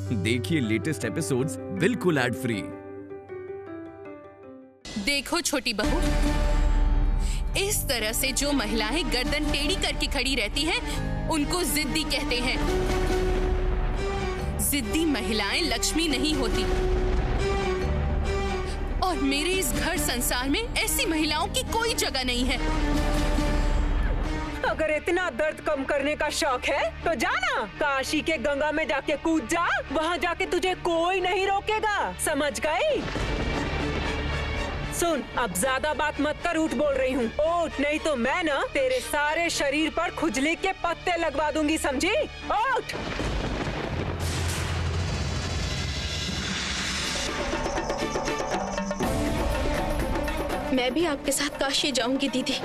देखिए latest episodes बिल्कुल ad free. देखो छोटी बहू, इस तरह से जो महिलाएं गर्दन टेढ़ी करके खड़ी रहती हैं, उनको जिद्दी कहते हैं। जिद्दी महिलाएं लक्ष्मी नहीं होती और मेरे इस घर संसार में ऐसी महिलाओं की कोई जगह नहीं है। अगर इतना दर्द कम करने का शौक है तो जाना काशी के गंगा में जाके कूद जा, वहाँ जाके तुझे कोई नहीं रोकेगा, समझ गई? सुन, अब ज्यादा बात मत कर, उठ बोल रही हूँ, उठ, नहीं तो मैं ना तेरे सारे शरीर पर खुजली के पत्ते लगवा दूंगी, समझी? उठ। मैं भी आपके साथ काशी जाऊंगी दीदी।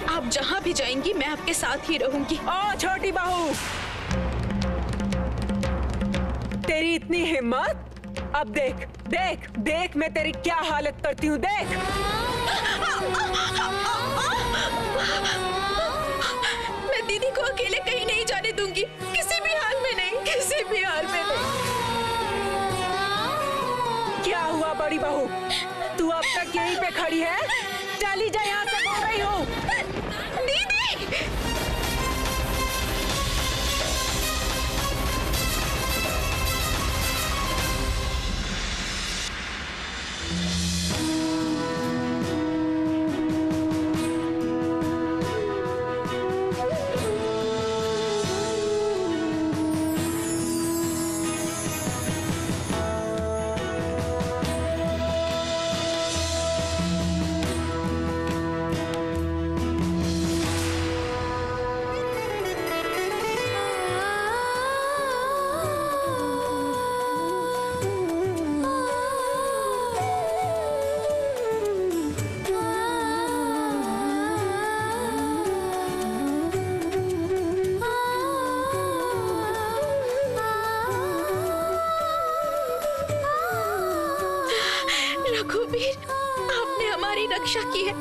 आप जहाँ भी जाएंगी मैं आपके साथ ही रहूंगी। ओ छोटी बहू, तेरी इतनी हिम्मत? अब देख देख देख मैं तेरी क्या हालत करती हूँ, देख। मैं दीदी को अकेले कहीं नहीं जाने दूंगी, किसी भी हाल में नहीं, किसी भी हाल में नहीं। क्या हुआ बड़ी बहू, तू अब तक यहीं पे खड़ी है? चली जा, यहाँ से बोल रही हूँ। दीदी! रघुवीर, आपने हमारी रक्षा की है।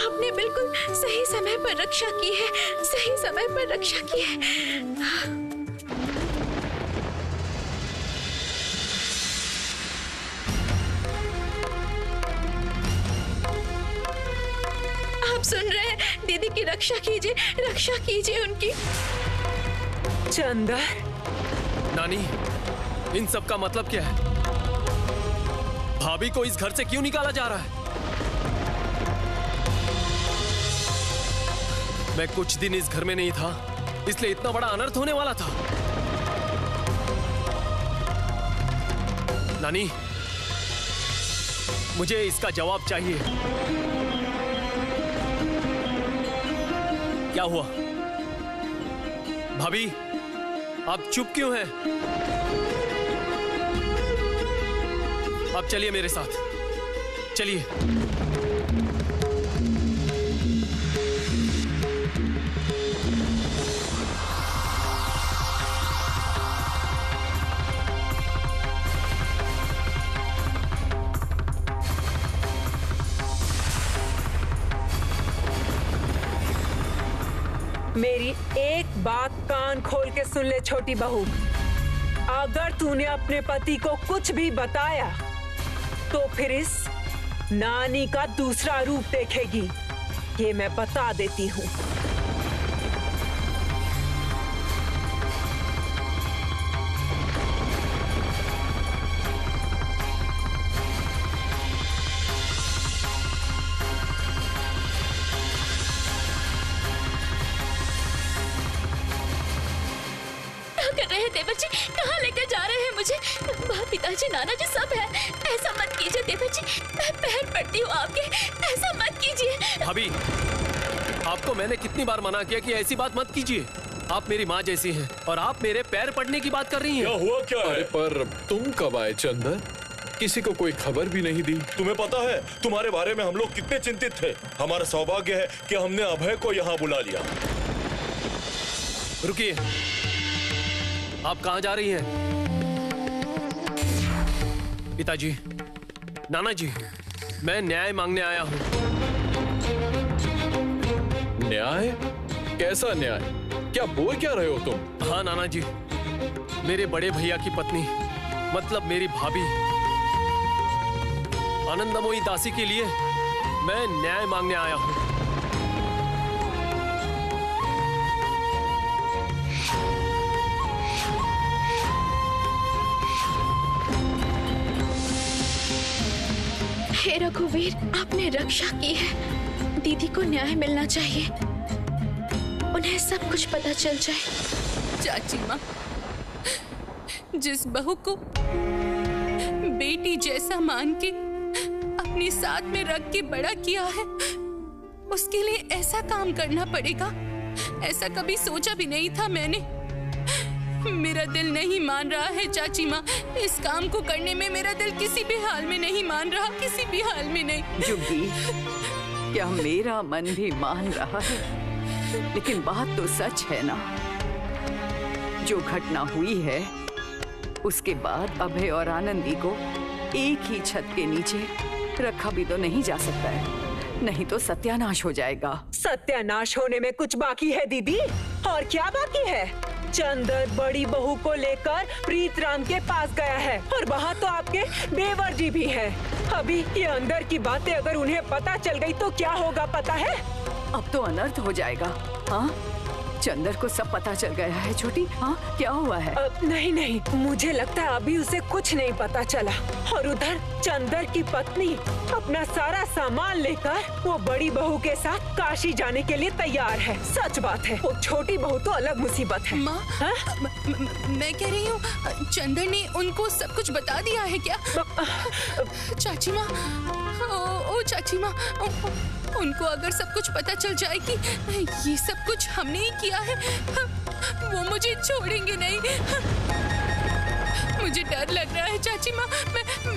आपने बिल्कुल सही समय पर रक्षा की है, सही समय पर रक्षा की है। आप सुन रहे हैं? दीदी की रक्षा कीजिए उनकी। चंदर, नानी, इन सब का मतलब क्या है? भाभी को इस घर से क्यों निकाला जा रहा है? मैं कुछ दिन इस घर में नहीं था, इसलिए इतना बड़ा अनर्थ होने वाला था। नानी, मुझे इसका जवाब चाहिए। क्या हुआ? भाभी, आप चुप क्यों हैं? आप चलिए मेरे साथ, चलिए। मेरी एक बात कान खोल के सुन ले छोटी बहू, अगर तूने अपने पति को कुछ भी बताया तो फिर इस नानी का दूसरा रूप देखेगी, ये मैं बता देती हूँ। कर रहे हैं देवर जी? कहाँ लेकर जा रहे हैं मुझे? बाप, पिताजी, नाना जी सब है। ऐसा मत कीजिए देवर जी, मैं पैर पड़ती हूँ आपके, ऐसा मत कीजिए। भाभी, आपको मैंने कितनी बार मना किया कि ऐसी बात मत कीजिए। आप मेरी माँ जैसी हैं और आप मेरे पैर पड़ने की बात कर रही हैं। क्या हुआ क्या है? अरे पर तुम कब आए चंदर? किसी को कोई खबर भी नहीं दी। तुम्हें पता है तुम्हारे बारे में हम लोग कितने चिंतित थे। हमारा सौभाग्य है कि हमने अभय को यहाँ बुला लिया। रुकिए, आप कहाँ जा रही हैं? पिताजी, नाना जी, मैं न्याय मांगने आया हूँ। न्याय? कैसा न्याय? क्या बोल क्या रहे हो तुम? हाँ नाना जी, मेरे बड़े भैया की पत्नी मतलब मेरी भाभी आनंदमयी दासी के लिए मैं न्याय मांगने आया हूँ। हे रघुवीर, आपने रक्षा की है। दीदी को न्याय मिलना चाहिए, उन्हें सब कुछ पता चल जाए। चाची माँ, जिस बहू को बेटी जैसा मान के अपने साथ में रख के बड़ा किया है, उसके लिए ऐसा काम करना पड़ेगा, ऐसा कभी सोचा भी नहीं था मैंने। मेरा दिल नहीं मान रहा है चाची माँ, इस काम को करने में मेरा दिल किसी भी हाल में नहीं मान रहा, किसी भी हाल में नहीं। जुगी, क्या मेरा मन भी मान रहा है? लेकिन बात तो सच है ना। जो घटना हुई है उसके बाद अभय और आनंदी को एक ही छत के नीचे रखा भी तो नहीं जा सकता है, नहीं तो सत्यानाश हो जाएगा। सत्यानाश होने में कुछ बाकी है दीदी? और क्या बाकी है? चंदर बड़ी बहू को लेकर प्रीतराम के पास गया है और वहाँ तो आपके देवर जी भी है। अभी ये अंदर की बातें अगर उन्हें पता चल गई तो क्या होगा पता है? अब तो अनर्थ हो जाएगा। हाँ, चंदर को सब पता चल गया है छोटी। हाँ, क्या हुआ है? नहीं, मुझे लगता है अभी उसे कुछ नहीं पता चला। और उधर चंदर की पत्नी अपना सारा सामान लेकर वो बड़ी बहू के साथ काशी जाने के लिए तैयार है। सच बात है, वो छोटी बहू तो अलग मुसीबत है। माँ, मैं कह रही हूँ, चंदर ने उनको सब कुछ बता दिया है क्या? चाची माँ, ओ चाची माँ, उनको अगर सब कुछ पता चल जाए कि ये सब कुछ हमने ही किया है, वो मुझे छोड़ेंगे नहीं। मुझे डर लग रहा है चाची माँ,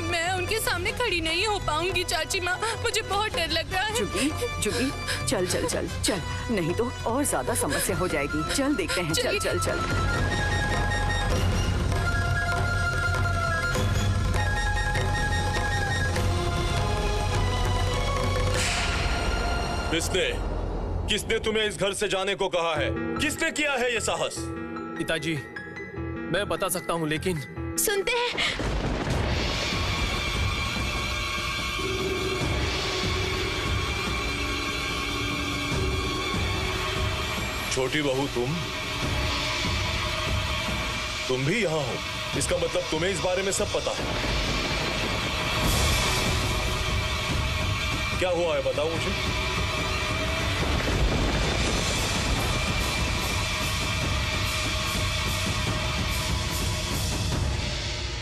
मैं उनके सामने खड़ी नहीं हो पाऊंगी चाची माँ, मुझे बहुत डर लग रहा है। जुगी, चल चल चल चल, नहीं तो और ज्यादा समस्या हो जाएगी। चल देखते हैं, चल चल चल। किसने तुम्हें इस घर से जाने को कहा है? किसने किया है ये साहस? पिताजी, मैं बता सकता हूँ, लेकिन सुनते हैं। छोटी बहू, तुम भी यहाँ हो, इसका मतलब तुम्हें इस बारे में सब पता है। क्या हुआ है बताओ मुझे।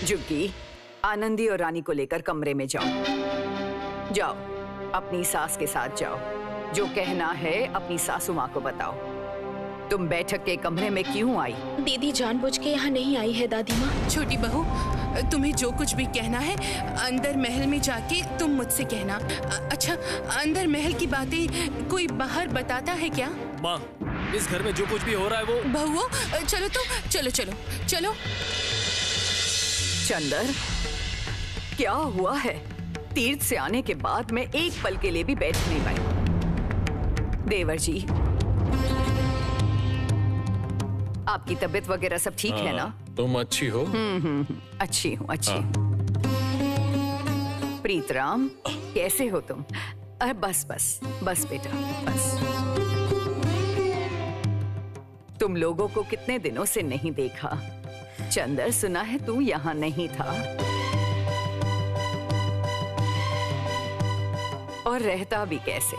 जुगी, आनंदी और रानी को लेकर कमरे में जाओ, अपनी सास के साथ जाओ। जो कहना है अपनी सासू माँ को बताओ। तुम बैठक के कमरे में क्यों आई? दीदी जानबूझ के यहाँ नहीं आई है दादी माँ। छोटी बहू, तुम्हें जो कुछ भी कहना है अंदर महल में जाके तुम मुझसे कहना। अच्छा, अंदर महल की बातें कोई बाहर बताता है क्या? माँ, इस घर में जो कुछ भी हो रहा है वो। बहुओं, चलो तो चलो। चंदर, क्या हुआ है? तीर्थ से आने के बाद मैं एक पल के लिए भी बैठ नहीं पाई। देवर जी, आपकी तबीयत वगैरह सब ठीक है ना? तुम अच्छी हो? अच्छी हूँ। प्रीतराम, कैसे हो तुम? बस बेटा, बस। तुम लोगों को कितने दिनों से नहीं देखा। चंदर, सुना है तू यहाँ नहीं था, और रहता भी कैसे?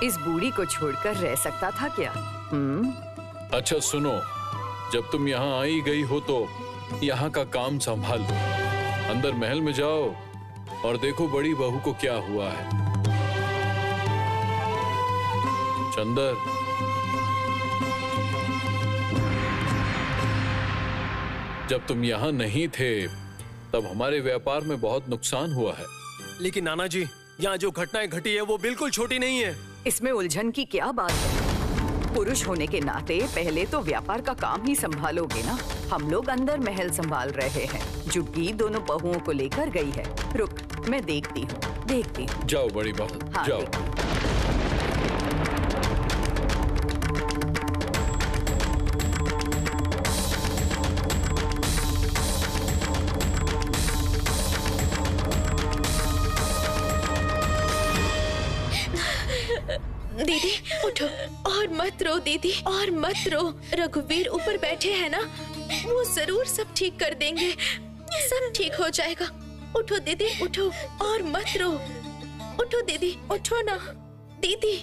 इस बूढ़ी को छोड़कर रह सकता था क्या? अच्छा सुनो, जब तुम यहाँ आई गई हो तो यहाँ का काम संभाल लो। अंदर महल में जाओ और देखो बड़ी बहू को क्या हुआ है। चंदर, जब तुम यहाँ नहीं थे तब हमारे व्यापार में बहुत नुकसान हुआ है। लेकिन नाना जी, यहाँ जो घटनाएं घटी है वो बिल्कुल छोटी नहीं है। इसमें उलझन की क्या बात है? पुरुष होने के नाते पहले तो व्यापार का काम ही संभालोगे ना। हम लोग अंदर महल संभाल रहे हैं। जुग्गी दोनों बहुओं को लेकर गई है। रुक, मैं देखती हूँ। जाओ बड़ी बहू, हाँ, जाओ। दीदी उठो और मत रो दीदी, और मत रो। रघुवीर ऊपर बैठे हैं ना, वो जरूर सब ठीक कर देंगे, सब ठीक हो जाएगा। उठो दीदी उठो और मत रो। उठो दीदी, उठो ना दीदी,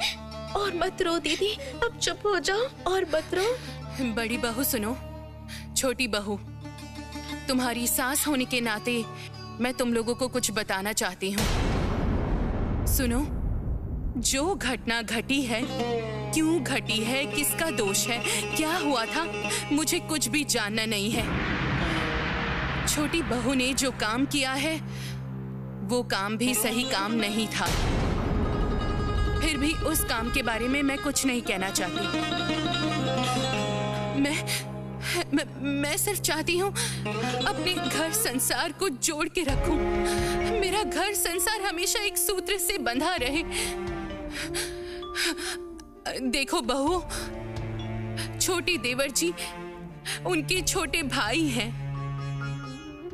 और मत रो दीदी, अब चुप हो जाओ और मत रो। बड़ी बहू सुनो, छोटी बहू, तुम्हारी सास होने के नाते मैं तुम लोगों को कुछ बताना चाहती हूँ। सुनो, जो घटना घटी है, क्यों घटी है, किसका दोष है, क्या हुआ था, मुझे कुछ भी जानना नहीं है। छोटी बहू ने जो काम किया है वो काम भी सही काम नहीं था। फिर भी उस काम के बारे में मैं कुछ नहीं कहना चाहती। मैं सिर्फ चाहती हूँ अपने घर संसार को जोड़ के रखूं। मेरा घर संसार हमेशा एक सूत्र से बंधा रहे। देखो बहू, छोटी देवर जी उनके छोटे भाई हैं।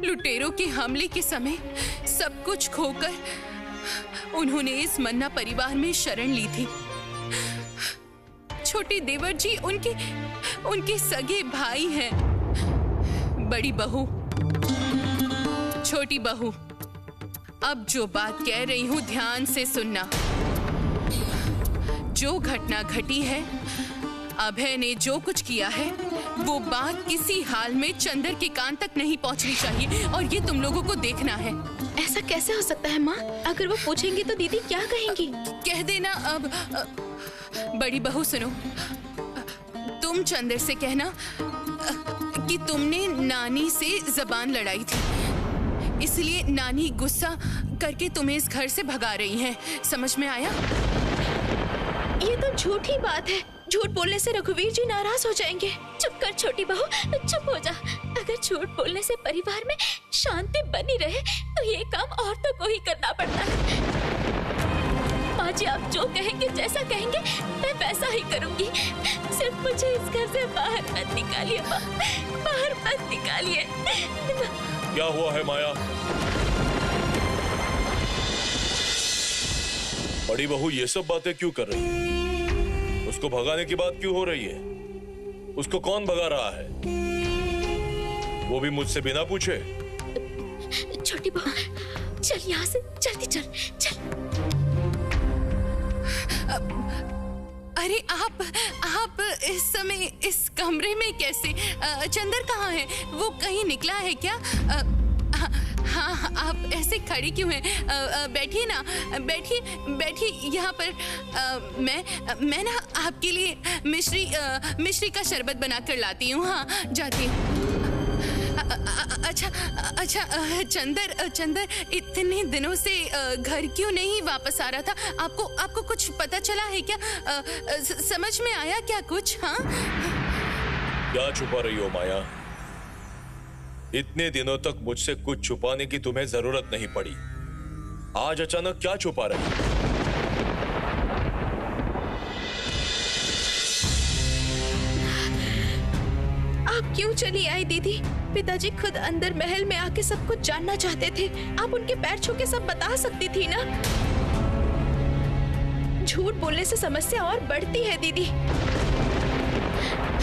लुटेरों के हमले के समय सब कुछ खोकर उन्होंने इस मन्ना परिवार में शरण ली थी। छोटी देवर जी उनके सगे भाई हैं। बड़ी बहू, छोटी बहू, अब जो बात कह रही हूं ध्यान से सुनना। जो घटना घटी है, अभय ने जो कुछ किया है, वो बात किसी हाल में चंदर के कान तक नहीं पहुंचनी चाहिए, और ये तुम लोगों को देखना है। ऐसा कैसे हो सकता है माँ? अगर वो पूछेंगी तो दीदी क्या कहेंगी? कह देना। अब बड़ी बहू सुनो, तुम चंदर से कहना कि तुमने नानी से जबान लड़ाई थी, इसलिए नानी गुस्सा करके तुम्हें इस घर से भगा रही हैं। समझ में आया? ये तो झूठी बात है। झूठ बोलने से रघुवीर जी नाराज हो जाएंगे। चुप कर छोटी बहू, चुप हो जा। अगर झूठ बोलने से परिवार में शांति बनी रहे तो ये काम औरतों को ही करना पड़ता है। माँ जी आप जो कहेंगे, जैसा कहेंगे, मैं वैसा ही करूँगी। सिर्फ मुझे इस घर से बाहर मत निकालिए माँ, बाहर मत निकालिए। क्या हुआ है माया? बड़ी बहू ये सब बातें क्यों कर रही है? उसको भगाने की बात क्यों हो रही है? उसको कौन भगा रहा है? वो भी मुझसे बिना पूछे। छोटी बहू चल यहाँ से, जल्दी चल चल। अरे आप इस समय इस कमरे में कैसे? चंदर कहाँ है? वो कहीं निकला है क्या? हाँ, आप ऐसे खड़ी क्यों हैं? बैठिए ना, बैठिए यहाँ पर। मैं ना आपके लिए मिश्री का शरबत बनाकर लाती हूँ। हाँ, जाती हूँ। अच्छा, चंदर इतने दिनों से घर क्यों नहीं वापस आ रहा था? आपको कुछ पता चला है क्या? समझ में आया क्या कुछ? हाँ, क्या छुपा रही हो माया? इतने दिनों तक मुझसे कुछ छुपाने की तुम्हें जरूरत नहीं पड़ी। आज अचानक क्या छुपा रही? आप क्यों चली आई दीदी? पिताजी खुद अंदर महल में आके सब कुछ जानना चाहते थे। आप उनके पैर छू के सब बता सकती थी ना। झूठ बोलने से समस्या और बढ़ती है दीदी।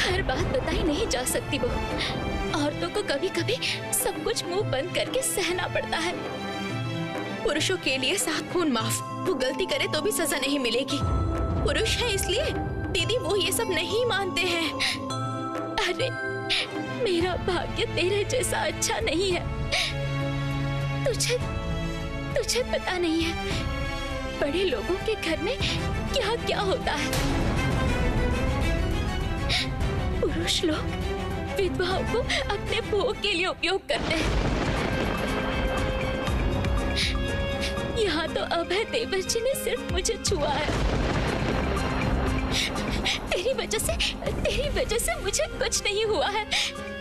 हर बात बताई नहीं जा सकती बहू। औरतों को कभी कभी सब कुछ मुंह बंद करके सहना पड़ता है। पुरुषों के लिए 7 खून माफ। वो गलती करे तो भी सजा नहीं मिलेगी। पुरुष है इसलिए दीदी वो ये सब नहीं मानते हैं। अरे मेरा भाग्य तेरे जैसा अच्छा नहीं है। तुझे पता नहीं है बड़े लोगों के घर में क्या क्या होता है। पुरुष लोग विधवाओं को अपने भोग के लिए उपयोग करते हैं। यहाँ तो अभय देवर जी ने सिर्फ मुझे छुआ है। तेरी वजह से मुझे कुछ नहीं हुआ है।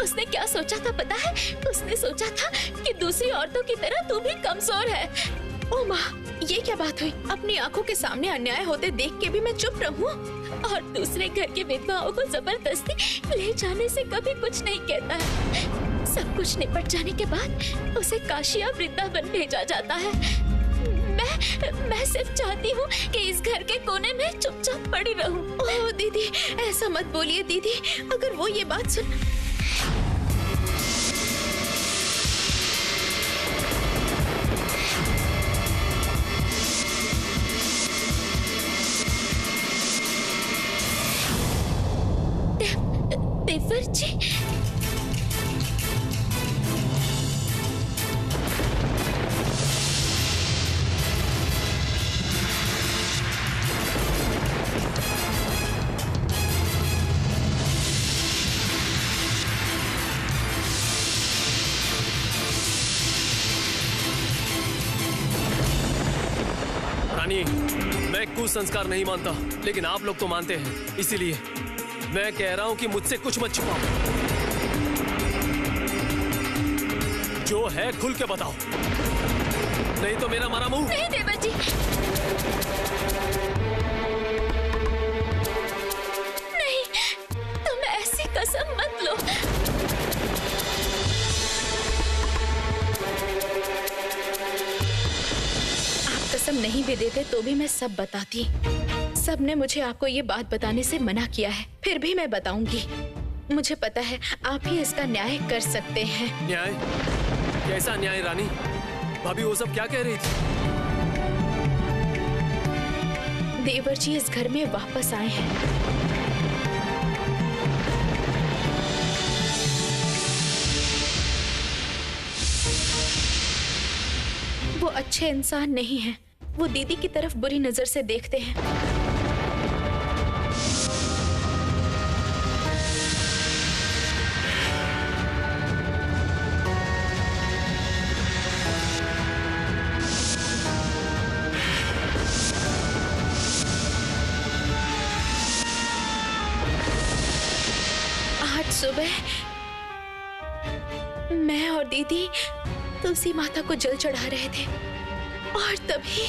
उसने क्या सोचा था पता है? उसने सोचा था कि दूसरी औरतों की तरह तू भी कमजोर है। ओ माँ, ये क्या बात हुई? अपनी आंखों के सामने अन्याय होते देख के भी मैं चुप रहूं और दूसरे घर के विधवाओं को जबरदस्ती ले जाने से कभी कुछ नहीं कहता है। सब कुछ निपट जाने के बाद उसे काशी या वृंदावन भेजा जाता है। मैं मैं सिर्फ चाहती हूँ कि इस घर के कोने में चुपचाप पड़ी रहूँ। ओह दीदी, ऐसा मत बोलिए दीदी। अगर वो ये बात सुन। देवर जी, रानी, मैं कुसंस्कार नहीं मानता, लेकिन आप लोग तो मानते हैं, इसीलिए मैं कह रहा हूं कि मुझसे कुछ मत छुपाओ। जो है खुल के बताओ, नहीं तो मेरा मरा मुंह। नहीं देवर जी, नहीं, तुम ऐसी कसम मत लो। आप कसम नहीं भी देते तो भी मैं सब बताती। सब ने मुझे आपको ये बात बताने से मना किया है, फिर भी मैं बताऊंगी। मुझे पता है आप ही इसका न्याय कर सकते हैं। न्याय? कैसा न्याय रानी? भाभी वो सब क्या कह रही थी? देवर जी इस घर में वापस आए हैं। वो अच्छे इंसान नहीं हैं। वो दीदी की तरफ बुरी नजर से देखते हैं। 8 सुबह मैं और दीदी तुलसी माता को जल चढ़ा रहे थे और तभी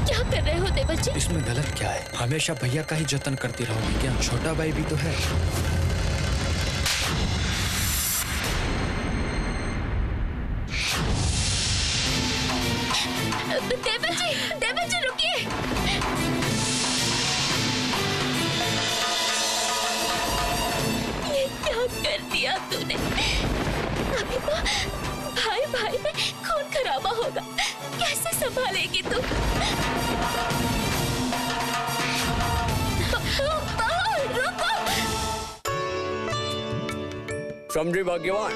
क्या कर रहे हो देवर जी? इसमें गलत क्या है? हमेशा भैया का ही जतन करती रहोगी क्या? छोटा भाई भी तो है। देवर जी रुकिए। ये क्या कर दिया तूने? अभी तो भाई भाई में खून खराबा होगा, कैसे संभालेगी तू? रुको। समझी भाग्यवान,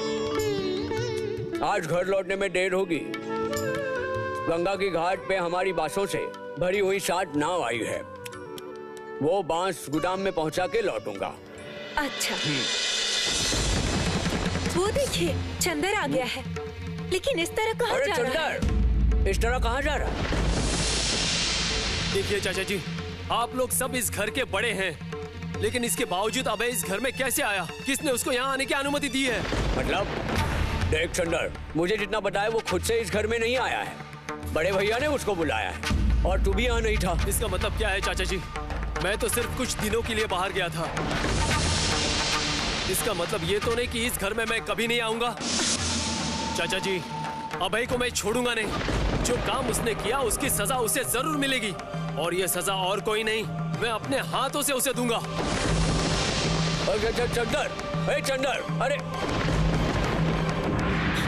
आज घर लौटने में देर होगी। गंगा की घाट पे हमारी बांसों से भरी हुई 7 नाव आई है। वो बांस गुदाम में पहुंचा के लौटूंगा। अच्छा, वो देखिए चंदर आ गया है, लेकिन इस तरह कहाँ जा रहा है? चंदर, इस तरह कहाँ जा रहा है? देखिए चाचा जी, आप लोग सब इस घर के बड़े हैं, लेकिन इसके बावजूद अभय इस घर में कैसे आया? किसने उसको यहाँ आने की अनुमति दी है? मतलब देख चंदर, मुझे जितना बताया वो खुद से इस घर में नहीं आया है, बड़े भैया ने उसको बुलाया है और तू भी यहाँ नहीं था। इसका मतलब क्या है चाचा जी? मैं तो सिर्फ कुछ दिनों के लिए बाहर गया था। इसका मतलब ये तो नहीं कि इस घर में मैं कभी नहीं आऊंगा। चाचा जी, अभय को मैं छोड़ूंगा नहीं। जो काम उसने किया उसकी सजा उसे जरूर मिलेगी, और ये सजा और कोई नहीं, मैं अपने हाथों से उसे दूंगा। चंदर, चंदर, अरे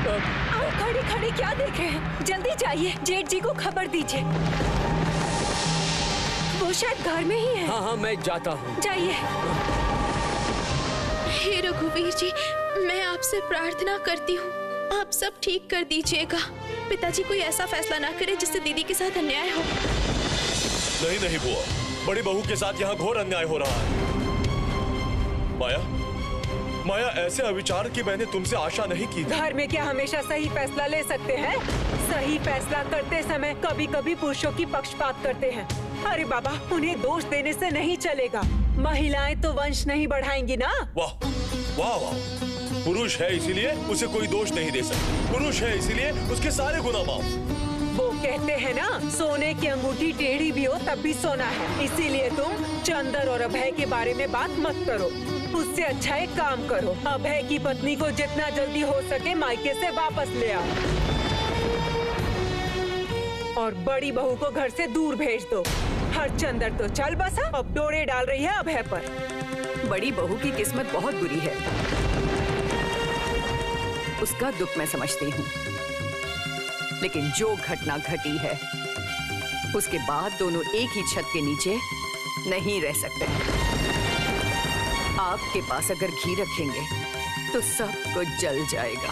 आप खड़े खड़े क्या देख रहे हैं? जल्दी जाइए, जेठ जी को खबर दीजिए। वो शायद घर में ही है। हाँ हाँ, मैं जाता हूँ। जाइए। हे रघुवीर जी, मैं आपसे प्रार्थना करती हूँ, आप सब ठीक कर दीजिएगा। पिताजी कोई ऐसा फैसला ना करे जिससे दीदी के साथ अन्याय हो। नहीं नहीं बुआ, बड़ी बहू के साथ यहाँ घोर अन्याय हो रहा है। माया, ऐसे अविचार की मैंने तुमसे आशा नहीं की थी। घर में क्या हमेशा सही फैसला ले सकते हैं? सही फैसला करते समय कभी कभी पुरुषों की पक्षपात करते हैं। अरे बाबा, उन्हें दोष देने से नहीं चलेगा। महिलाएं तो वंश नहीं बढ़ाएंगी ना। वाह वाह वाह, पुरुष है इसीलिए उसे कोई दोष नहीं दे सकता। पुरुष है इसीलिए उसके सारे गुनाह माफ। वो कहते हैं ना, सोने की अंगूठी टेढ़ी भी हो तब भी सोना है। इसीलिए तुम चंदर और अभय के बारे में बात मत करो। उससे अच्छा एक काम करो, अभय की पत्नी को जितना जल्दी हो सके मायके से वापस ले आओ और बड़ी बहू को घर से दूर भेज दो। हरचंदर तो चल बसा, अब डोरे डाल रही है अभय पर। बड़ी बहू की किस्मत बहुत बुरी है, उसका दुख मैं समझती हूँ, लेकिन जो घटना घटी है उसके बाद दोनों एक ही छत के नीचे नहीं रह सकते। आपके पास अगर घी रखेंगे तो सब कुछ जल जाएगा।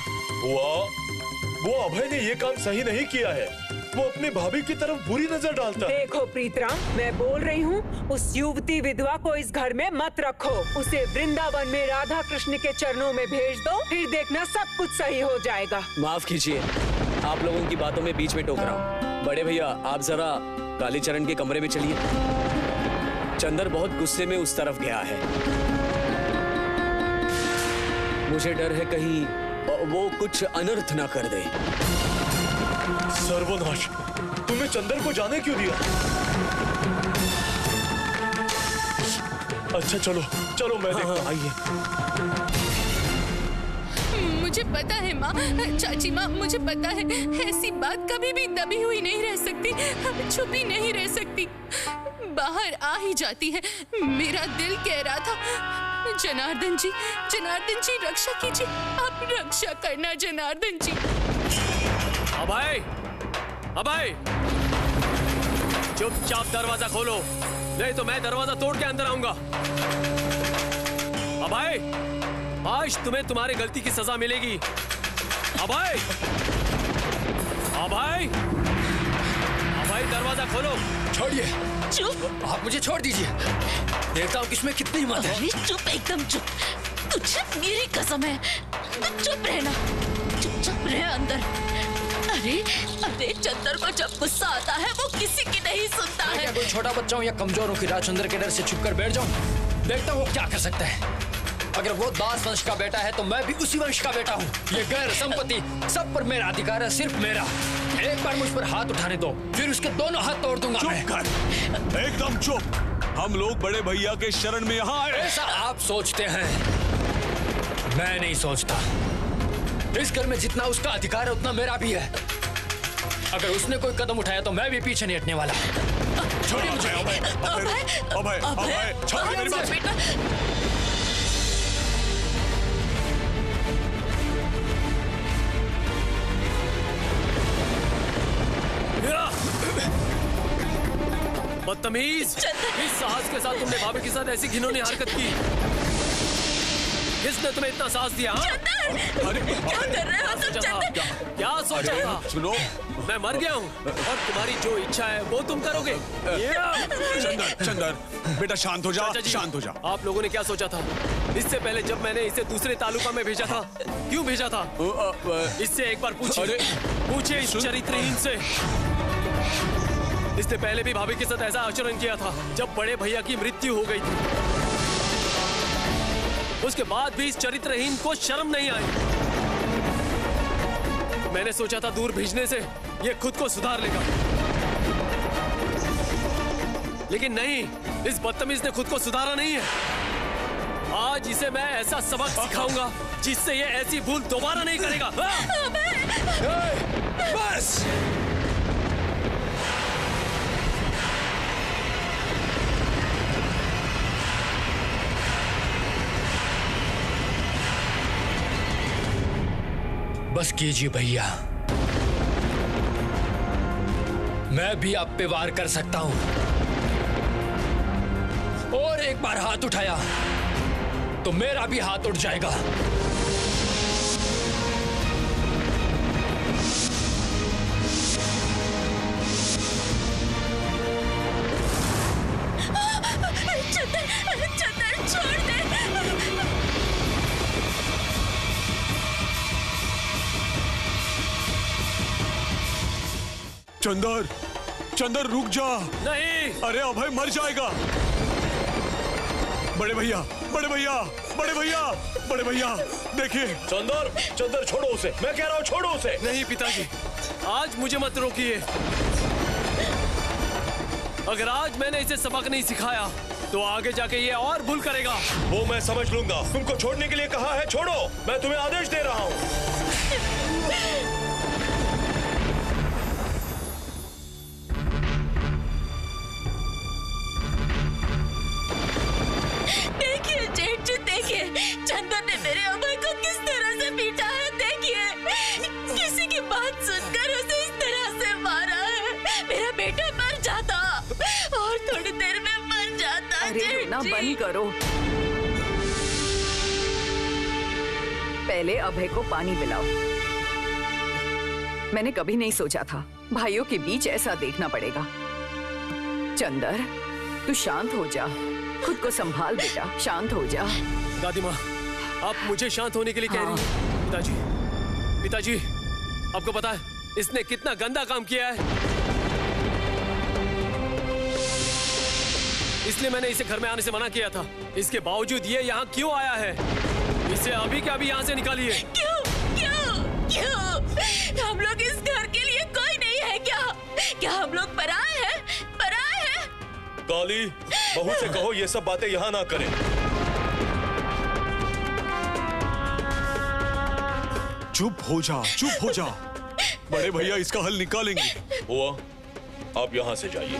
वो अभय ने ये काम सही नहीं किया है। वो अपनी भाभी की तरफ बुरी नजर डालता है। देखो प्रीतराम, मैं बोल रही हूँ, उस युवती विधवा को इस घर में मत रखो। उसे वृंदावन में राधा कृष्ण के चरणों में भेज दो, फिर देखना सब कुछ सही हो जाएगा। माफ कीजिए, आप लोगों की बातों में बीच में टोक रहा हूँ। बड़े भैया, आप जरा कालीचरण के कमरे में चलिए। चंदर बहुत गुस्से में उस तरफ गया है। मुझे डर है कहीं वो कुछ अनर्थ ना कर दे। सर्वनाश, तुमने चंदर को जाने क्यों दिया? अच्छा चलो चलो, मैं देखता हूं। आइए। मुझे पता है माँ, चाची माँ, मुझे पता है ऐसी बात कभी भी दबी हुई नहीं रह सकती, छुपी नहीं रह सकती, बाहर आ ही जाती है। मेरा दिल कह रहा था, जनार्दन जी रक्षा कीजिए, आप रक्षा करना जनार्दन जी। अभय, अभय, चुपचाप दरवाजा खोलो, नहीं तो मैं दरवाजा तोड़ के अंदर आऊंगा। अभय, आज तुम्हें तुम्हारी गलती की सजा मिलेगी। अभय, अभय, अभय, दरवाजा खोलो। छोड़िए, चुप, आप मुझे छोड़ दीजिए। देखता हूँ किसमें कितनी हिम्मत है। अरे चुप, एकदम चुप। तुझे मेरी कसम है, तू चुप रहना, चुपचाप रह अंदर। अरे चंदर को जब गुस्सा आता है वो किसी की नहीं सुनता है। क्या कोई छोटा बच्चा हूँ या कमजोर हूँ कि राजचंद्र के डर से छुप कर बैठ जाऊँ? देखता हूँ वो क्या कर सकता है। अगर वो दास वंश का बेटा है तो मैं भी उसी वंश का बेटा हूँ। ये घर, संपत्ति, सब पर मेरा अधिकार है, सिर्फ मेरा। एक बार मुझ पर हाथ उठाने दो, फिर उसके दोनों हाथ तोड़ दूंगा। चुप कर, एकदम चुप। हम लोग बड़े भैया के शरण में यहाँ आए। ऐसा आप सोचते हैं, मैं नहीं सोचता। इस घर में जितना उसका अधिकार है उतना मेरा भी है। अगर उसने कोई कदम उठाया तो मैं भी पीछे नहीं हटने वाला। छोड़िए मुझे। अभय, छोड़िए मेरी बात। बदतमीज, इस साहस के साथ तुमने भाभी के साथ ऐसी घिनौनी हरकत की। किसने तुम्हें इतना साहस दिया? अरे क्या कर रहे हो तुम चंदर? क्या सोचा था? सुनो, मैं मर गया हूँ और तुम्हारी जो इच्छा है वो तुम करोगे। चंदर, बेटा शांत हो जा, शांत हो जा। आप लोगों ने क्या सोचा था? इससे पहले जब मैंने इसे दूसरे तालुका में भेजा था, क्यों भेजा था? इससे एक बार पूछिए इस चरित्रहीन से। इसने पहले भी भाभी के साथ ऐसा आचरण किया था जब बड़े भैया की मृत्यु हो गई थी। उसके बाद भी इस चरित्रहीन को शर्म नहीं आई। मैंने सोचा था दूर भेजने से ये खुद को सुधार लेगा, लेकिन नहीं, इस बदतमीज ने खुद को सुधारा नहीं है। आज इसे मैं ऐसा सबक सिखाऊंगा जिससे ये ऐसी भूल दोबारा नहीं करेगा। बस बस कीजिए भैया, मैं भी आप पे वार कर सकता हूं। और एक बार हाथ उठाया तो मेरा भी हाथ उठ जाएगा। चंदर छोड़ दे। चंदर, चंदर रुक जा। नहीं, अरे अभय मर जाएगा। बड़े भैया, बड़े भैया, बड़े भैया, बड़े भैया, देखिए। चंदर, चंदर छोड़ो उसे, मैं कह रहा हूँ छोड़ो उसे। नहीं पिताजी, आज मुझे मत रोकिए। अगर आज मैंने इसे सबक नहीं सिखाया तो आगे जाके ये और भूल करेगा। वो मैं समझ लूंगा। तुमको छोड़ने के लिए कहा है, छोड़ो। मैं तुम्हें आदेश दे रहा हूँ। देखिए जेठ जी, देखिए चंदन ने मेरे अभय को किस तरह से पीटा है। देखिए किसी की बात सुनकर उसे इस तरह से मारा है। मेरा बेटा मर जाता और थोड़ी देर में मर जाता। अरे रोना बंद करो। पहले अभय को पानी पिलाओ। मैंने कभी नहीं सोचा था भाइयों के बीच ऐसा देखना पड़ेगा। चंदर, तू शांत हो जा, खुद को संभाल बेटा, शांत हो जा। दादी माँ, आप मुझे शांत होने के लिए कह रही हैं। पिताजी, पिताजी, आपको पता है इसने कितना गंदा काम किया है। इसलिए मैंने इसे घर में आने से मना किया था। इसके बावजूद ये यहाँ क्यों आया है? इसे अभी के अभी यहाँ से निकालिए। क्यों क्यों क्यों? हम लोग इस घर के लिए कोई नहीं है क्या? क्या हम लोग पराए हैं? पराए हैं? काली, बहू से कहो ये सब बातें यहाँ ना करें। चुप हो जा, चुप हो जा। बड़े भैया इसका हल निकालेंगे। हुआ, आप यहाँ से जाइए।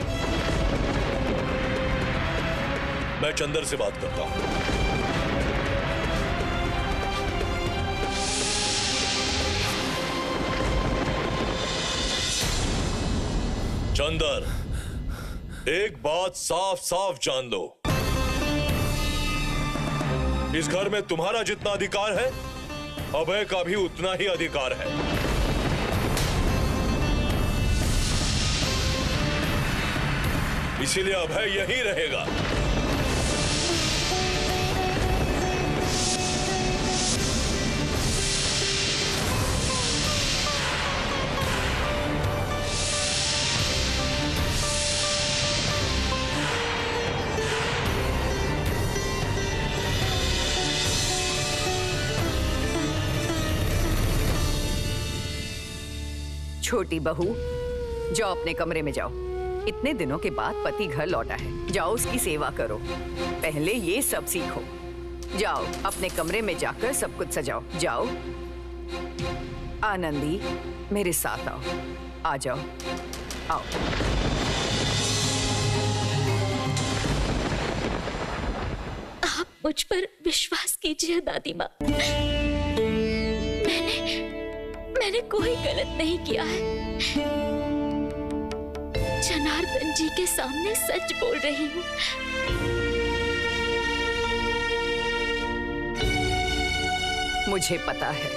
मैं चंदर से बात करता हूँ। चंदर, एक बात साफ साफ जान लो, इस घर में तुम्हारा जितना अधिकार है, अभय का भी उतना ही अधिकार है। इसीलिए अभय यहीं रहेगा। छोटी बहू, जाओ अपने कमरे में जाओ। इतने दिनों के बाद पति घर लौटा है, जाओ उसकी सेवा करो। पहले ये सब सीखो। जाओ अपने कमरे में जाकर सब कुछ सजाओ। जाओ। आनंदी, मेरे साथ आओ। आ जाओ, आओ। आप मुझ पर विश्वास कीजिए दादी माँ। मैंने कोई गलत नहीं किया है। जनार्दन जी के सामने सच बोल रही हूँ। मुझे पता है,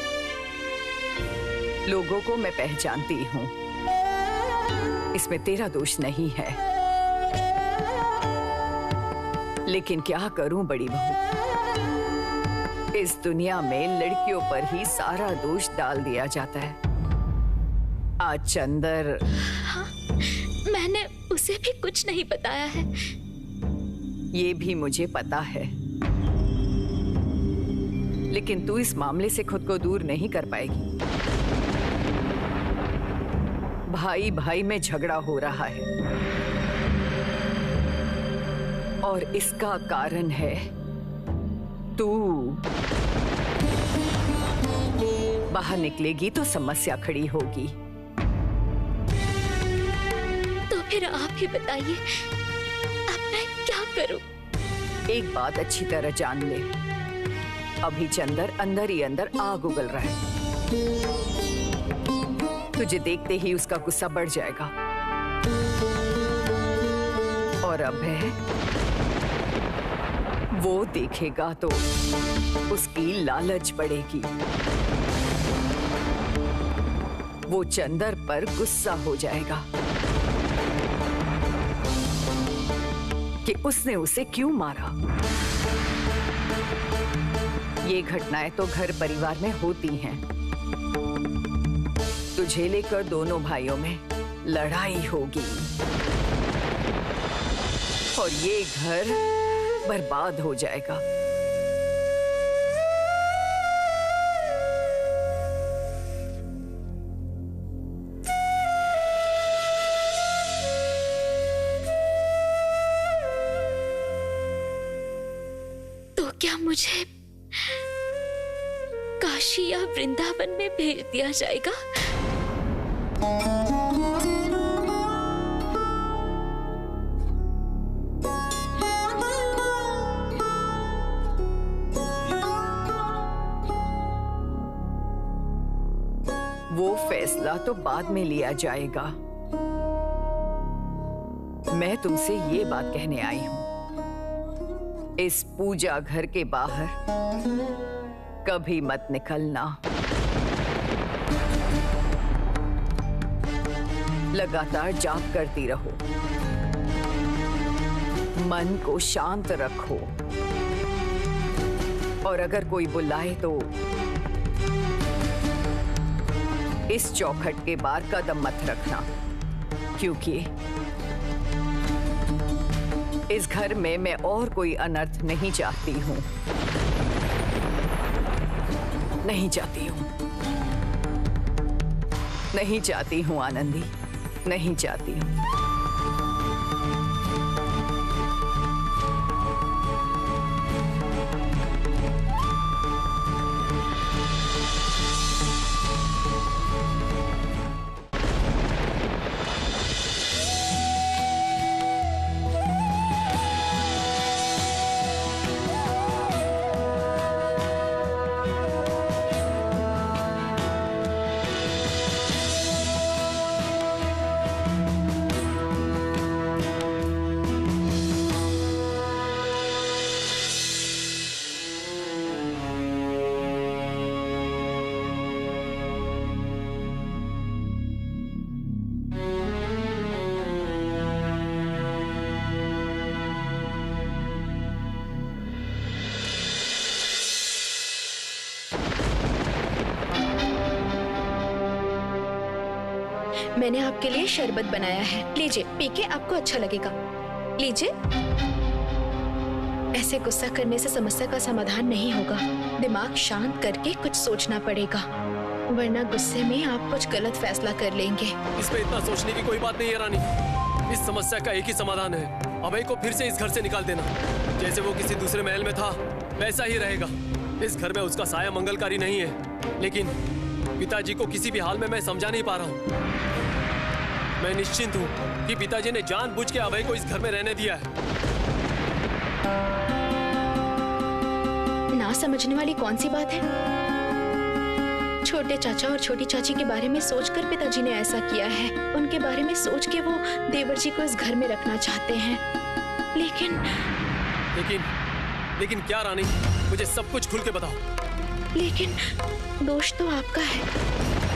लोगों को मैं पहचानती हूँ। इसमें तेरा दोष नहीं है। लेकिन क्या करूं बड़ी बहू, इस दुनिया में लड़कियों पर ही सारा दोष डाल दिया जाता है। आज चंदर, हाँ, मैंने उसे भी कुछ नहीं बताया है। ये भी मुझे पता है, लेकिन तू इस मामले से खुद को दूर नहीं कर पाएगी। भाई भाई में झगड़ा हो रहा है और इसका कारण है तू। बाहर निकलेगी तो समस्या खड़ी होगी। तो फिर आप ही बताइए, अब मैं क्या करूं? एक बात अच्छी तरह जान ले, अभी चंदर अंदर ही अंदर आग उगल रहा है। तुझे देखते ही उसका गुस्सा बढ़ जाएगा और अभय वो देखेगा तो उसकी लालच बढ़ेगी। वो चंदर पर गुस्सा हो जाएगा कि उसने उसे क्यों मारा। ये घटनाएं तो घर परिवार में होती हैं। तुझे लेकर दोनों भाइयों में लड़ाई होगी और ये घर बर्बाद हो जाएगा। तो क्या मुझे काशी या वृंदावन में भेज दिया जाएगा? वो फैसला तो बाद में लिया जाएगा। मैं तुमसे ये बात कहने आई हूं, इस पूजा घर के बाहर कभी मत निकलना। लगातार जाप करती रहो, मन को शांत रखो, और अगर कोई बुलाए तो इस चौखट के बाहर कदम मत रखना, क्योंकि इस घर में मैं और कोई अनर्थ नहीं चाहती हूं। नहीं चाहती हूं, नहीं चाहती हूं आनंदी, नहीं चाहती हूं। मैंने आपके लिए शरबत बनाया है, लीजिए, पी के आपको अच्छा लगेगा। लीजिए। ऐसे गुस्सा करने से समस्या का समाधान नहीं होगा। दिमाग शांत करके कुछ सोचना पड़ेगा, वरना गुस्से में आप कुछ गलत फैसला कर लेंगे। इसमें इतना सोचने की कोई बात नहीं है रानी। इस समस्या का एक ही समाधान है, अभय को फिर से इस घर से निकाल देना। जैसे वो किसी दूसरे महल में था वैसा ही रहेगा। इस घर में उसका साया मंगलकारी नहीं है, लेकिन पिताजी को किसी भी हाल में मैं समझा नहीं पा रहा हूँ। मैं निश्चिंत हूँ कि पिताजी ने जानबूझ के अभय को इस घर में रहने दिया है। ना समझने वाली कौन सी बात है? छोटे चाचा और छोटी चाची के बारे में सोचकर पिताजी ने ऐसा किया है। उनके बारे में सोच के वो देवर जी को इस घर में रखना चाहते हैं। लेकिन लेकिन क्या रानी, मुझे सब कुछ खुल के बताओ। लेकिन दोष तो आपका है,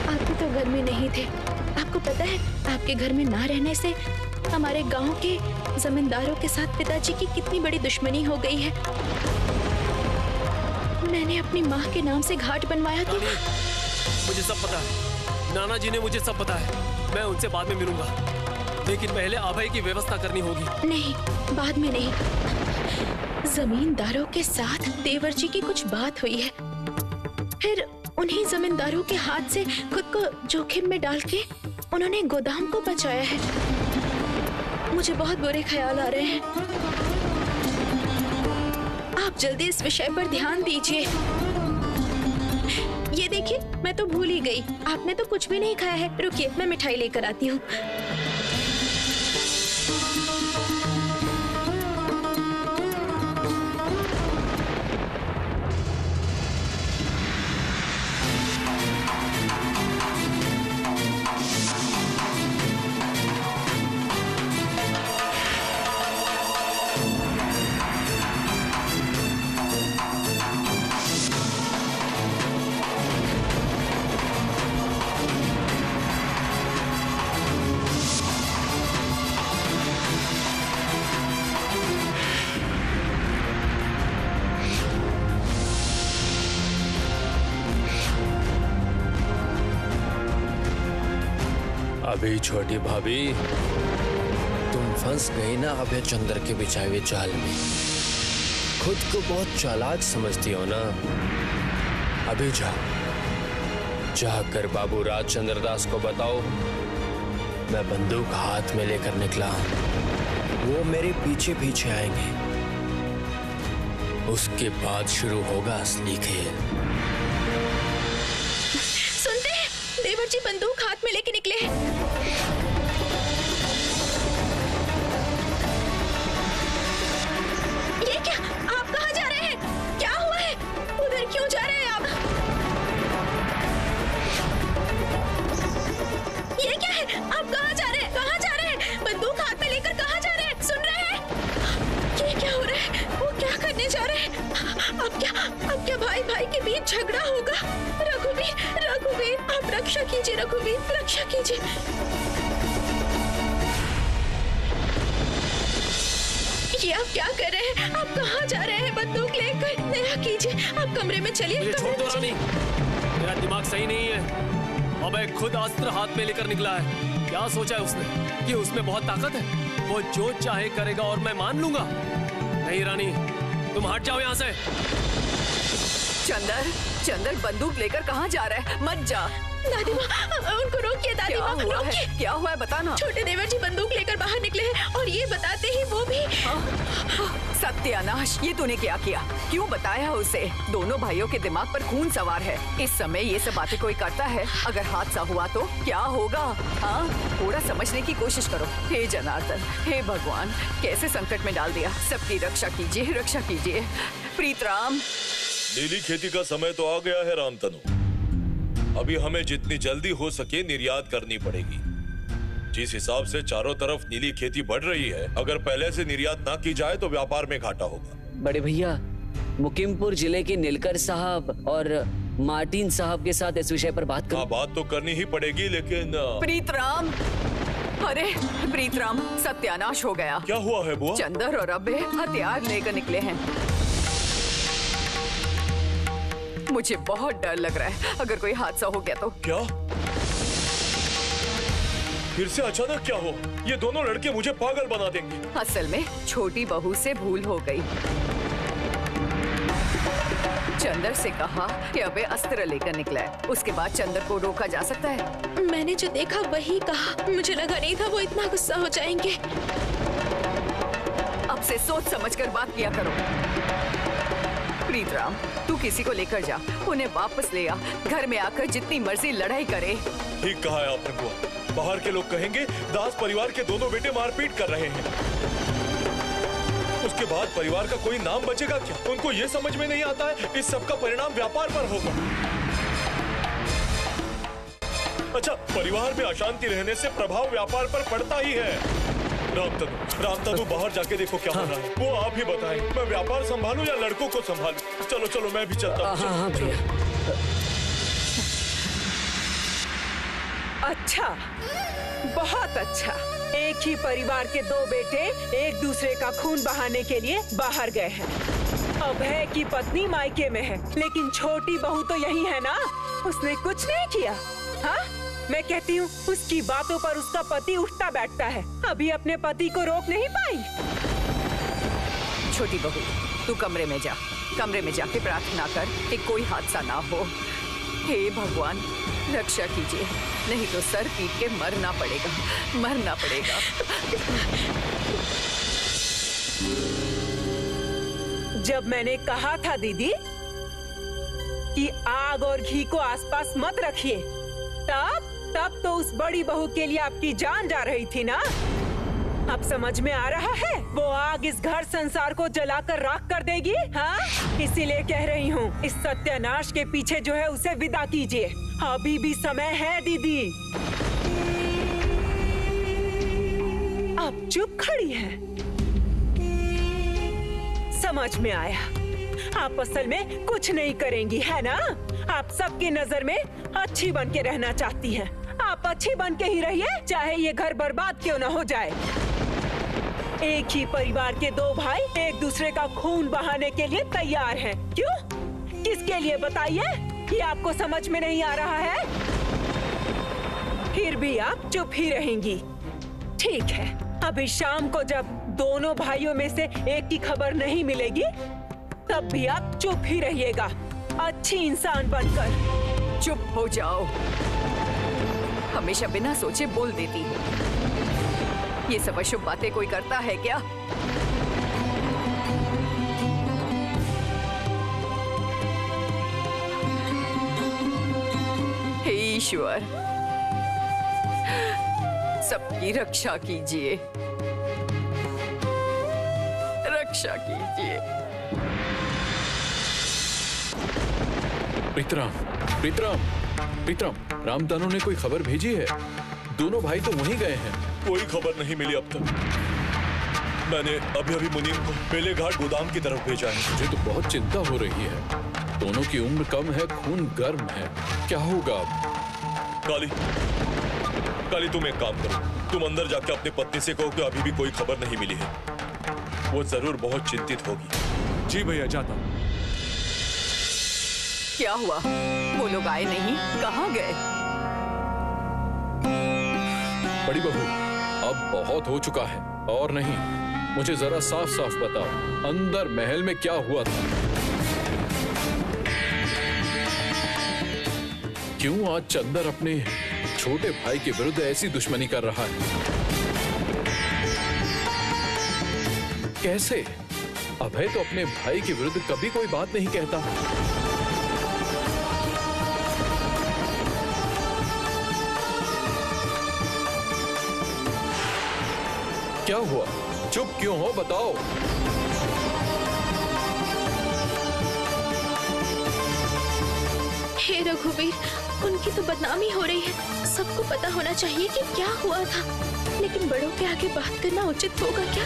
आप भी तो घर में नहीं थे। आपको पता है आपके घर में ना रहने से हमारे गांव के जमींदारों के साथ पिताजी की कितनी बड़ी दुश्मनी हो गई है। मैंने अपनी माँ के नाम से घाट बनवाया तो मुझे सब पता है, नाना जी ने मुझे सब पता है। मैं उनसे बाद में मिलूंगा, लेकिन पहले अभय की व्यवस्था करनी होगी। नहीं, बाद में नहीं। जमींदारों के साथ देवर जी की कुछ बात हुई है, फिर उन्हीं जमींदारों के हाथ से खुद को जोखिम में डाल के उन्होंने गोदाम को बचाया है। मुझे बहुत बुरे ख्याल आ रहे हैं। आप जल्दी इस विषय पर ध्यान दीजिए। ये देखिए, मैं तो भूल ही गई, आपने तो कुछ भी नहीं खाया है। रुकिए, मैं मिठाई लेकर आती हूँ। अभी छोटी भाभी, तुम फंस गई ना अभय चंद्र के बिछाए हुए जाल में। खुद को बहुत चालाक समझती हो ना? अभी जाकर बाबू राजचंद्र दास को बताओ मैं बंदूक हाथ में लेकर निकला हूं। वो मेरे पीछे पीछे आएंगे। उसके बाद शुरू होगा असली खेल। सुनते हैं, देवर जी बंदूक हाथ में लेके निकले हैं। ये क्या? आप कहाँ जा रहे हैं? क्या हुआ है? उधर क्यों जा रहे हैं आप? ये क्या है? आप कहाँ जा रहे हैं? कहाँ जा रहे हैं? बंदूक हाथ में लेकर कहाँ जा रहे हैं? सुन रहे हैं? ये क्या हो रहा है? वो क्या करने जा रहे हैं? अब क्या भाई भाई के बीच झगड़ा होगा? रघुवीर, आप रक्षा कीजिए। रघुवीर, रक्षा कीजिए। ये आप क्या कर रहे हैं? आप कहाँ जा रहे हैं बंदूक लेकर? दया कीजिए, आप कमरे में चलिए। मुझे छोड़ दो रानी, मेरा दिमाग सही नहीं है। अबे खुद अस्त्र हाथ में लेकर निकला है। क्या सोचा है उसने कि उसमें बहुत ताकत है? वो जो चाहे करेगा और मैं मान लूंगा? नहीं रानी, तुम हट जाओ यहाँ से। चंदर बंदूक लेकर कहाँ जा रहा है? मत जा। दादी माँ, उनको रोकिए। दादी माँ, रोकिए। क्या हुआ है बताना। छोटे देवर जी बंदूक लेकर बाहर निकले हैं और ये बताते ही वो भी। सत्यानाश, ये तूने क्या किया? क्यों बताया उसे? दोनों भाइयों के दिमाग पर खून सवार है। इस समय ये सब बातें कोई करता है? अगर हादसा हुआ तो क्या होगा? हाँ, थोड़ा समझने की कोशिश करो। हे जनार्दन, हे भगवान, कैसे संकट में डाल दिया। सबकी रक्षा कीजिए, रक्षा कीजिए। प्रीतराम, नीली खेती का समय तो आ गया है रामतनु। अभी हमें जितनी जल्दी हो सके निर्यात करनी पड़ेगी। जिस हिसाब से चारों तरफ नीली खेती बढ़ रही है, अगर पहले से निर्यात ना की जाए तो व्यापार में घाटा होगा। बड़े भैया, मुकीमपुर जिले के नीलकर साहब और मार्टिन साहब के साथ इस विषय पर बात करो। हाँ, बात तो करनी ही पड़ेगी, लेकिन प्रीतराम, अरे प्रीतराम, सत्यानाश हो गया। क्या हुआ है बुआ? चंदर और अबे हथियार लेकर निकले हैं। मुझे बहुत डर लग रहा है, अगर कोई हादसा हो गया तो। क्या? फिर से अचानक क्या हो? ये दोनों लड़के मुझे पागल बना देंगे। असल में छोटी बहू से भूल हो गई। चंदर से कहा कि अबे अस्त्र लेकर निकला है। उसके बाद चंदर को रोका जा सकता है? मैंने जो देखा वही कहा। मुझे लगा नहीं था वो इतना गुस्सा हो जाएंगे। अब से सोच समझकर बात किया करो। प्रीतराम, तू किसी को लेकर जा, उन्हें वापस ले आ। घर में आकर जितनी मर्जी लड़ाई करे। ठीक कहा है आपने बुआ। बाहर के लोग कहेंगे दास परिवार के दोनों बेटे मारपीट कर रहे हैं। उसके बाद परिवार का कोई नाम बचेगा क्या? उनको ये समझ में नहीं आता है इस सब का परिणाम व्यापार पर होगा। अच्छा, परिवार में अशांति रहने से प्रभाव व्यापार पर पड़ता ही है। रामतनु, बाहर जाके देखो क्या हो रहा है। वो आप ही बताएं, मैं व्यापार संभालूं या लड़कों को संभालूं? चलो चलो, मैं भी चलता हूँ। हाँ भैया। अच्छा, बहुत अच्छा। एक ही परिवार के दो बेटे एक दूसरे का खून बहाने के लिए बाहर गए हैं। अभय की पत्नी मायके में है, लेकिन छोटी बहू तो यही है ना। उसने कुछ नहीं किया। हाँ, मैं कहती हूँ उसकी बातों पर उसका पति उठता बैठता है। अभी अपने पति को रोक नहीं पाई। छोटी बहू, तू कमरे में जा। कमरे में जाके प्रार्थना कर कि कोई हादसा ना हो। हे भगवान, रक्षा कीजिए, नहीं तो सर पीट के मरना पड़ेगा, मरना पड़ेगा। जब मैंने कहा था दीदी कि आग और घी को आसपास मत रखिए, तब तो उस बड़ी बहू के लिए आपकी जान जा रही थी ना। अब समझ में आ रहा है? वो आग इस घर संसार को जलाकर राख कर देगी। हाँ, इसीलिए कह रही हूँ, इस सत्यानाश के पीछे जो है उसे विदा कीजिए। अभी भी समय है दीदी। अब चुप खड़ी है। समझ में आया, आप असल में कुछ नहीं करेंगी, है ना? आप सबकी नजर में अच्छी बन के रहना चाहती हैं। आप अच्छी बन के ही रहिए, चाहे ये घर बर्बाद क्यों न हो जाए। एक ही परिवार के दो भाई एक दूसरे का खून बहाने के लिए तैयार हैं। क्यों? किसके लिए बताइए? ये आपको समझ में नहीं आ रहा है? फिर भी आप चुप ही रहेंगी। ठीक है, अभी शाम को जब दोनों भाइयों में से एक की खबर नहीं मिलेगी, तब भी आप चुप ही रहिएगा, अच्छी इंसान बनकर। चुप हो जाओ, हमेशा बिना सोचे बोल देती हो। ये सब अशुभ बातें कोई करता है क्या? हे ईश्वर, सबकी रक्षा कीजिए, रक्षा कीजिए। प्रीतराम, प्रीतराम, प्रीतराम, रामतनु ने कोई खबर भेजी है? दोनों भाई तो वहीं गए हैं। कोई खबर नहीं मिली अब तक। मैंने अभी मुनीम को बेले घाट गोदाम की तरफ भेजा है। मुझे तो बहुत चिंता हो रही है। दोनों की उम्र कम है, खून गर्म है, क्या होगा अब? काली, तुम एक काम करो, तुम अंदर जाके अपनी पत्नी से कहो कि अभी भी कोई खबर नहीं मिली है। वो जरूर बहुत चिंतित होगी। जी भैया, जाता हूँ। क्या हुआ? वो लोग आए नहीं, कहाँ गए? बड़ी बहू, अब बहुत हो चुका है और नहीं, मुझे जरा साफ साफ बताओ, अंदर महल में क्या हुआ था? क्यों आज चंदर अपने छोटे भाई के विरुद्ध ऐसी दुश्मनी कर रहा है? कैसे? अभय तो अपने भाई के विरुद्ध कभी कोई बात नहीं कहता। क्या हुआ? चुप क्यों हो, बताओ। हे रघुवीर, उनकी तो बदनामी हो रही है। सबको पता होना चाहिए कि क्या हुआ था, लेकिन बड़ों के आगे बात करना उचित होगा क्या?